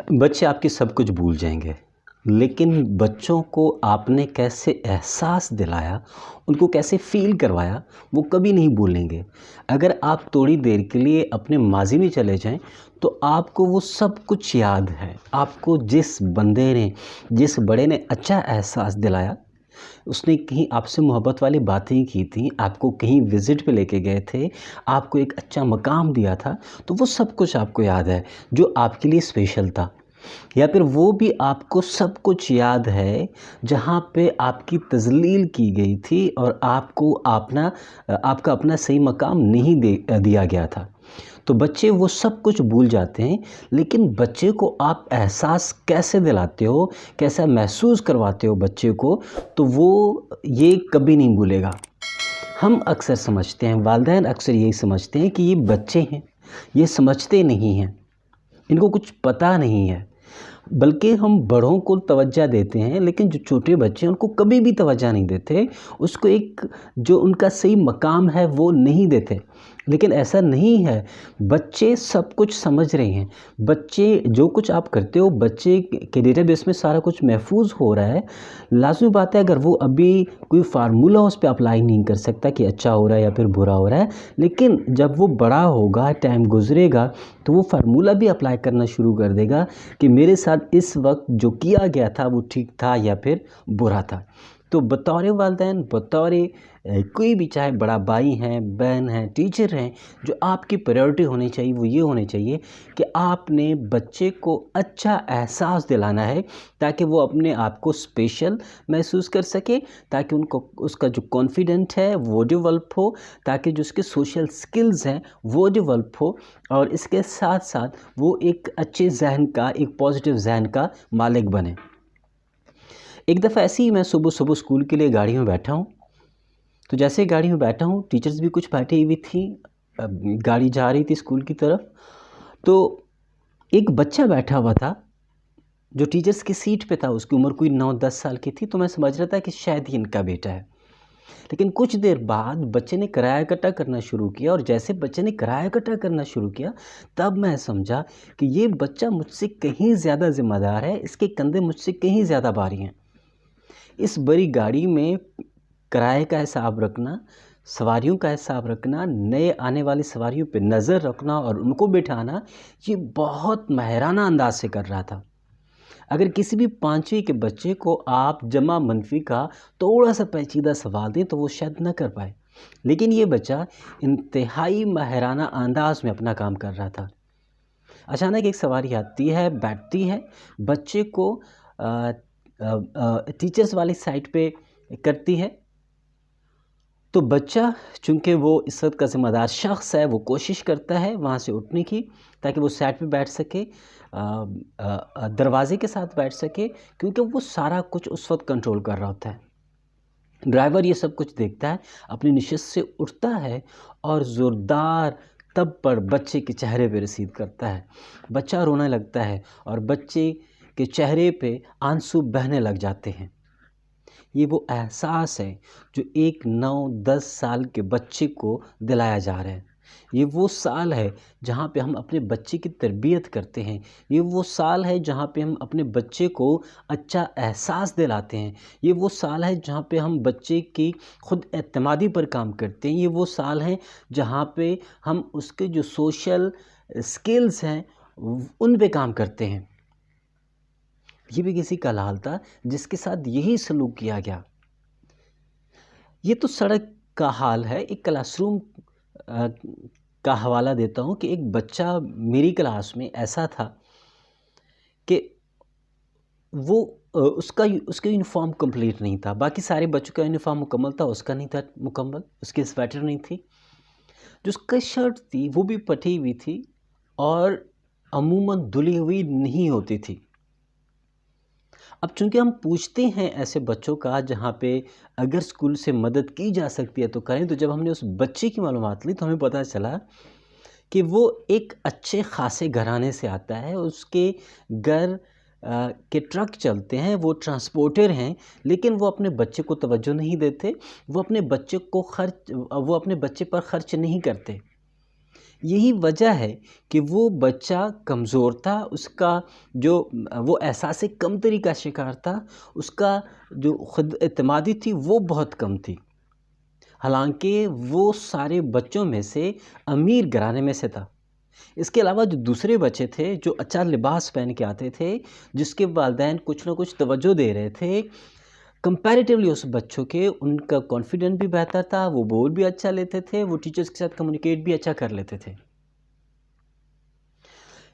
बच्चे आपके सब कुछ भूल जाएंगे, लेकिन बच्चों को आपने कैसे एहसास दिलाया, उनको कैसे फ़ील करवाया, वो कभी नहीं भूलेंगे। अगर आप थोड़ी देर के लिए अपने माज़ी में चले जाएं, तो आपको वो सब कुछ याद है। आपको जिस बंदे ने, जिस बड़े ने अच्छा एहसास दिलाया, उसने कहीं आपसे मोहब्बत वाली बातें की थी, आपको कहीं विज़िट पे लेके गए थे, आपको एक अच्छा मकाम दिया था, तो वो सब कुछ आपको याद है जो आपके लिए स्पेशल था। या फिर वो भी आपको सब कुछ याद है जहाँ पे आपकी तज़लील की गई थी और आपको आपका अपना सही मकाम नहीं दिया गया था। तो बच्चे वो सब कुछ भूल जाते हैं, लेकिन बच्चे को आप एहसास कैसे दिलाते हो, कैसा महसूस करवाते हो बच्चे को, तो वो ये कभी नहीं भूलेगा। हम अक्सर समझते हैं, वालिदैन अक्सर यही समझते हैं कि ये बच्चे हैं, ये समझते नहीं हैं, इनको कुछ पता नहीं है, बल्कि हम बड़ों को तवज्जो देते हैं, लेकिन जो छोटे बच्चे हैं उनको कभी भी तवज्जो नहीं देते, उसको एक जो उनका सही मकाम है वो नहीं देते। लेकिन ऐसा नहीं है, बच्चे सब कुछ समझ रहे हैं। बच्चे जो कुछ आप करते हो, बच्चे के डेटाबेस में सारा कुछ महफूज हो रहा है। लाज़मी बात है, अगर वो अभी कोई फार्मूला उस पर अप्लाई नहीं कर सकता कि अच्छा हो रहा है या फिर बुरा हो रहा है, लेकिन जब वो बड़ा होगा, टाइम गुजरेगा, तो वो फार्मूला भी अप्लाई करना शुरू कर देगा कि मेरे साथ इस वक्त जो किया गया था वो ठीक था या फिर बुरा था। तो बतौर वालिदैन, बतौर कोई भी, चाहे बड़ा भाई हैं, बहन हैं, टीचर हैं, जो आपकी प्रायोरिटी होनी चाहिए वो ये होनी चाहिए कि आपने बच्चे को अच्छा एहसास दिलाना है, ताकि वो अपने आप को स्पेशल महसूस कर सके, ताकि उनको उसका जो कॉन्फिडेंट है वो डेवलप हो, ताकि जो उसके सोशल स्किल्स हैं वो डेवलप हो, और इसके साथ साथ वो एक अच्छे जहन का, एक पॉजिटिव जहन का मालिक बने। एक दफ़ा ऐसे ही मैं सुबह सुबह स्कूल के लिए गाड़ी में बैठा हूँ। तो जैसे गाड़ी में बैठा हूँ, टीचर्स भी कुछ बैठी हुई थी, गाड़ी जा रही थी स्कूल की तरफ। तो एक बच्चा बैठा हुआ था जो टीचर्स की सीट पे था, उसकी उम्र कोई 9-10 साल की थी। तो मैं समझ रहा था कि शायद ही इनका बेटा है। लेकिन कुछ देर बाद बच्चे ने किराया इकट्ठा करना शुरू किया, और जैसे बच्चे ने किराया इकट्ठा करना शुरू किया, तब मैं समझा कि ये बच्चा मुझसे कहीं ज़्यादा ज़िम्मेदार है, इसके कंधे मुझसे कहीं ज़्यादा भारी हैं। इस बड़ी गाड़ी में किराए का हिसाब रखना, सवारियों का हिसाब रखना, नए आने वाली सवारियों पे नज़र रखना और उनको बिठाना, ये बहुत माहिराना अंदाज से कर रहा था। अगर किसी भी 5वीं के बच्चे को आप जमा मनफी का थोड़ा सा पेचीदा सवाल दें तो वो शायद न कर पाए, लेकिन ये बच्चा इंतहाई माहिराना अंदाज में अपना काम कर रहा था। अचानक एक सवारी आती है, बैठती है, बच्चे को टीचर्स वाली साइड पे करती है। तो बच्चा, चूँकि वो इस वक्त का ज़िम्मेदार शख्स है, वो कोशिश करता है वहाँ से उठने की, ताकि वो साइड पे बैठ सके, दरवाज़े के साथ बैठ सके, क्योंकि वो सारा कुछ उस वक्त कंट्रोल कर रहा होता है। ड्राइवर ये सब कुछ देखता है, अपनी नशिस्त से उठता है और ज़ोरदार तब पर बच्चे के चेहरे पे रसीद करता है। बच्चा रोने लगता है और बच्चे के चेहरे पे आंसू बहने लग जाते हैं। ये वो एहसास है जो एक 9-10 साल के बच्चे को दिलाया जा रहा है। ये वो साल है जहाँ पे हम अपने बच्चे की तरबियत करते हैं। ये वो साल है जहाँ पे हम अपने बच्चे को अच्छा एहसास दिलाते हैं। ये वो साल है जहाँ पे हम बच्चे की खुद एतमादी पर काम करते हैं। ये वो साल है जहाँ पे हम उसके जो सोशल स्किल्स हैं उन पे काम करते हैं। ये भी किसी का लाल था जिसके साथ यही सलूक किया गया। ये तो सड़क का हाल है। एक क्लासरूम का हवाला देता हूँ कि एक बच्चा मेरी क्लास में ऐसा था कि वो उसका यूनिफॉर्म कंप्लीट नहीं था। बाकी सारे बच्चों का यूनिफॉर्म मुकम्मल था, उसका नहीं था मुकम्मल। उसकी स्वेटर नहीं थी, जो उसका शर्ट थी वो भी फटी हुई थी और अमूमन धुली हुई नहीं होती थी। अब चूंकि हम पूछते हैं ऐसे बच्चों का जहाँ पे अगर स्कूल से मदद की जा सकती है तो करें, तो जब हमने उस बच्चे की मालूमात ली तो हमें पता चला कि वो एक अच्छे खासे घराने से आता है। उसके घर के ट्रक चलते हैं, वो ट्रांसपोर्टर हैं, लेकिन वो अपने बच्चे को तवज्जो नहीं देते, वो अपने बच्चे पर खर्च नहीं करते। یہی وجہ ہے کہ وہ بچہ کمزور تھا، اس کا جو وہ احساس کمتری کا شکار تھا، اس کا جو خود اعتمادی تھی وہ بہت کم تھی، حالانکہ وہ سارے بچوں میں سے امیر گھرانے میں سے تھا۔ اس کے علاوہ جو دوسرے بچے تھے جو اچھا لباس پہن کے آتے تھے، جس کے والدین کچھ نہ کچھ توجہ دے رہے تھے، کمپیریٹیولی اس بچوں کے ان کا کانفیڈنٹ بھی بہتر تھا، وہ بول بھی اچھا لیتے تھے، وہ ٹیچرز کے ساتھ کمیونیکیٹ بھی اچھا کر لیتے تھے۔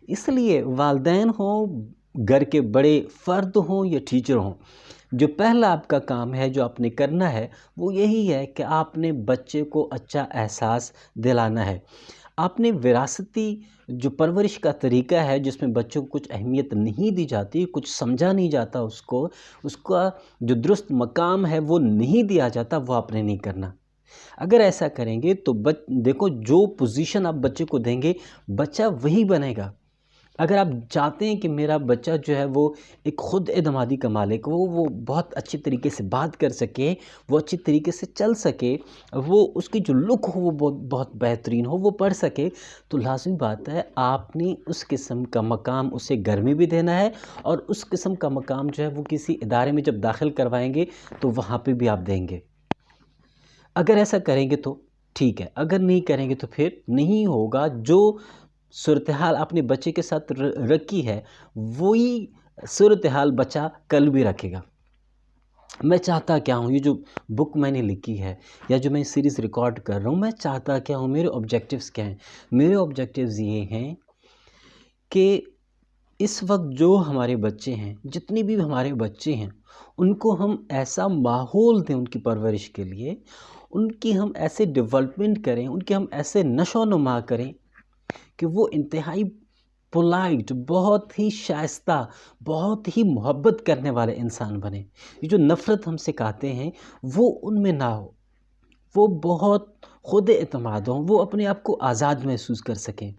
اس لیے والدین ہوں، گھر کے بڑے فرد ہوں یا ٹیچر ہوں، جو پہلا آپ کا کام ہے جو آپ نے کرنا ہے وہ یہی ہے کہ آپ نے بچے کو اچھا احساس دلانا ہے۔ آپ نے وراثتی جو پرورش کا طریقہ ہے جس میں بچوں کو کچھ اہمیت نہیں دی جاتی، کچھ سمجھا نہیں جاتا، اس کا جو درست مقام ہے وہ نہیں دیا جاتا، وہ آپ نے نہیں کرنا۔ اگر ایسا کریں گے تو دیکھو جو پوزیشن آپ بچے کو دیں گے بچہ وہی بنے گا۔ اگر آپ چاہتے ہیں کہ میرا بچہ جو ہے وہ ایک خود اعتمادی کا مالک ہو، وہ بہت اچھی طریقے سے بات کر سکے، وہ اچھی طریقے سے چل سکے، وہ اس کی جو لک ہو وہ بہت بہترین ہو، وہ پڑھ سکے، تو لازمی بات ہے آپ نے اس قسم کا مقام اسے گھر میں بھی دینا ہے، اور اس قسم کا مقام جو ہے وہ کسی ادارے میں جب داخل کروائیں گے تو وہاں پہ بھی آپ دیں گے۔ اگر ایسا کریں گے تو ٹھیک ہے، اگر نہیں کریں گے تو پھر نہیں ہوگا۔ جو صورتحال آپ نے بچے کے ساتھ رکھی ہے وہی صورتحال بچہ کل بھی رکھے گا۔ میں چاہتا کیا ہوں، یہ جو بک میں نے لکھی ہے یا جو میں سیریز ریکارڈ کر رہا ہوں، میں چاہتا کیا ہوں، میرے آبجیکٹیوز کیا ہیں؟ میرے آبجیکٹیوز یہ ہیں کہ اس وقت جو ہمارے بچے ہیں، جتنے بھی ہمارے بچے ہیں، ان کو ہم ایسا ماحول دیں ان کی پرورش کے لیے، ان کی ہم ایسے ڈیولپمنٹ کریں، ان کے ہم ایسے نشو و نما کریں کہ وہ انتہائی پولائٹ، بہت ہی شائستہ، بہت ہی محبت کرنے والے انسان بنے۔ یہ جو نفرت ہم سکھاتے ہیں وہ ان میں نہ ہو، وہ بہت خود اعتماد ہوں، وہ اپنے آپ کو آزاد محسوس کر سکیں۔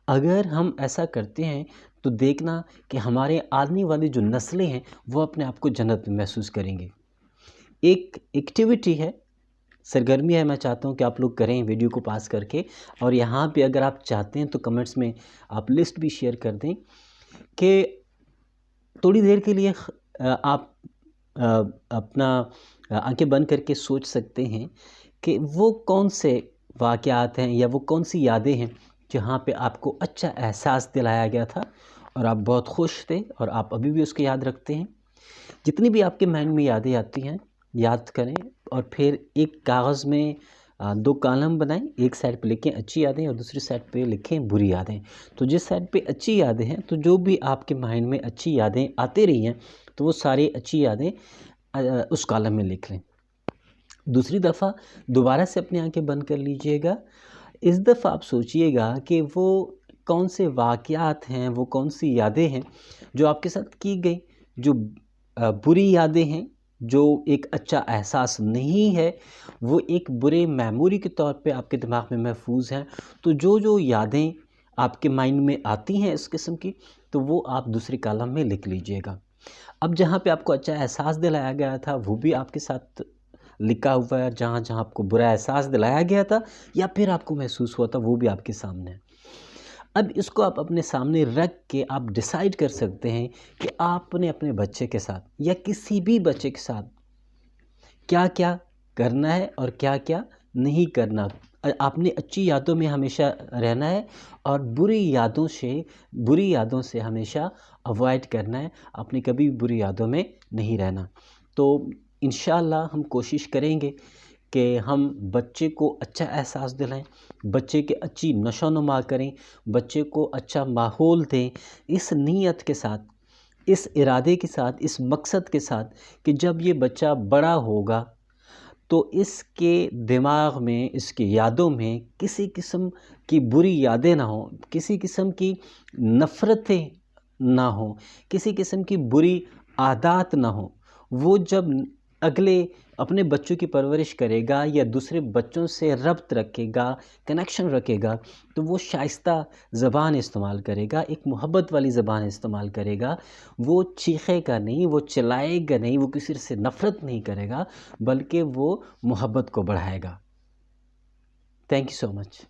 اگر ہم ایسا کرتے ہیں تو دیکھنا کہ ہمارے آنے والی جو نسلیں ہیں وہ اپنے آپ کو جنت میں محسوس کریں گے۔ ایک ایکٹیویٹی ہے، سرگرمی ہے، میں چاہتا ہوں کہ آپ لوگ کریں ویڈیو کو پاس کر کے، اور یہاں پہ اگر آپ چاہتے ہیں تو کمنٹس میں آپ لسٹ بھی شیئر کر دیں کہ تھوڑی دیر کے لیے آپ اپنا آنکھیں بند کر کے سوچ سکتے ہیں کہ وہ کون سے واقعات ہیں یا وہ کون سی یادیں ہیں جہاں پہ آپ کو اچھا احساس دلایا گیا تھا اور آپ بہت خوش تھے اور آپ ابھی بھی اس کو یاد رکھتے ہیں۔ جتنی بھی آپ کے مائنڈ میں یادیں آتی ہیں یاد کریں، اور پھر ایک کاغذ میں 2 کالم بنائیں، ایک سائڈ پہ لکھیں اچھی یادیں اور دوسری سائڈ پہ لکھیں بری یادیں۔ تو جس سائڈ پہ اچھی یادیں ہیں تو جو بھی آپ کے مائنڈ میں اچھی یادیں آتے رہی ہیں تو وہ ساری اچھی یادیں اس کالم میں لکھ لیں۔ دوسری دفعہ دوبارہ سے اپنی آنکھیں بند کر لیجئے گا۔ اس دفعہ آپ سوچئے گا کہ وہ کون سے واقعات ہیں، وہ کون سی یادیں ہیں جو آپ کے ساتھ کی گئی، جو بری یادیں ہیں، جو ایک اچھا احساس نہیں ہے، وہ ایک برے میموری کے طور پہ آپ کے دماغ میں محفوظ ہیں۔ تو جو یادیں آپ کے مائنڈ میں آتی ہیں اس قسم کی، تو وہ آپ دوسری کالم میں لکھ لیجئے گا۔ اب جہاں پہ آپ کو اچھا احساس دلایا گیا تھا وہ بھی آپ کے ساتھ لکھا ہوا ہے، جہاں آپ کو برا احساس دلایا گیا تھا یا پھر آپ کو محسوس ہوا تھا وہ بھی آپ کے سامنے ہے۔ اب اس کو آپ اپنے سامنے رکھ کے آپ ڈیسائیڈ کر سکتے ہیں کہ آپ نے اپنے بچے کے ساتھ یا کسی بھی بچے کے ساتھ کیا کیا کرنا ہے اور کیا کیا نہیں کرنا۔ آپ نے اچھی یادوں میں ہمیشہ رہنا ہے اور بری یادوں سے ہمیشہ اوائڈ کرنا ہے۔ آپ نے کبھی بھی بری یادوں میں نہیں رہنا۔ تو انشاءاللہ ہم کوشش کریں گے کہ ہم بچے کو اچھا احساس دلائیں، بچے کے اچھی نشو و نما کریں، بچے کو اچھا ماحول دیں، اس نیت کے ساتھ، اس ارادے کے ساتھ، اس مقصد کے ساتھ کہ جب یہ بچہ بڑا ہوگا تو اس کے دماغ میں، اس کی یادوں میں کسی قسم کی بری یادیں نہ ہوں، کسی قسم کی نفرتیں نہ ہوں، کسی قسم کی بری عادات نہ ہوں۔ وہ جب اگلے اپنے بچوں کی پرورش کرے گا یا دوسرے بچوں سے ربط رکھے گا، کنیکشن رکھے گا، تو وہ شائستہ زبان استعمال کرے گا، ایک محبت والی زبان استعمال کرے گا۔ وہ چیخے گا نہیں، وہ چلائے گا نہیں، وہ کسی سے نفرت نہیں کرے گا، بلکہ وہ محبت کو بڑھائے گا۔ Thank you so much.